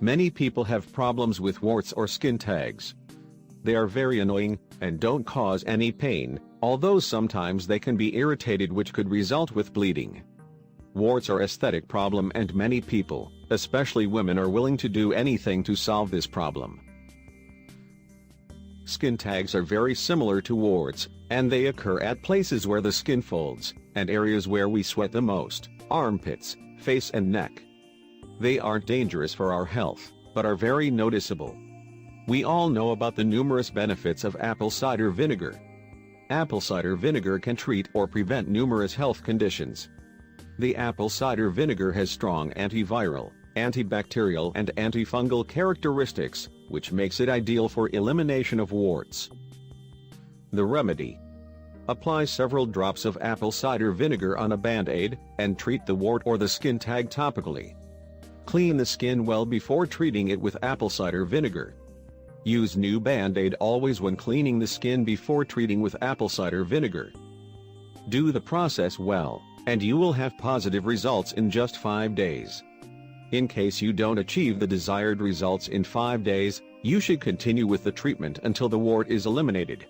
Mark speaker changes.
Speaker 1: Many people have problems with warts or skin tags. They are very annoying, and don't cause any pain, although sometimes they can be irritated, which could result with bleeding. Warts are an aesthetic problem, and many people, especially women, are willing to do anything to solve this problem. Skin tags are very similar to warts, and they occur at places where the skin folds, and areas where we sweat the most: armpits, face and neck. They aren't dangerous for our health, but are very noticeable. We all know about the numerous benefits of apple cider vinegar. Apple cider vinegar can treat or prevent numerous health conditions. The apple cider vinegar has strong antiviral, antibacterial and antifungal characteristics, which makes it ideal for elimination of warts. The remedy: apply several drops of apple cider vinegar on a band-aid, and treat the wart or the skin tag topically. Clean the skin well before treating it with apple cider vinegar. Use new band-aid always when cleaning the skin before treating with apple cider vinegar. Do the process well, and you will have positive results in just 5 days. In case you don't achieve the desired results in 5 days, you should continue with the treatment until the wart is eliminated.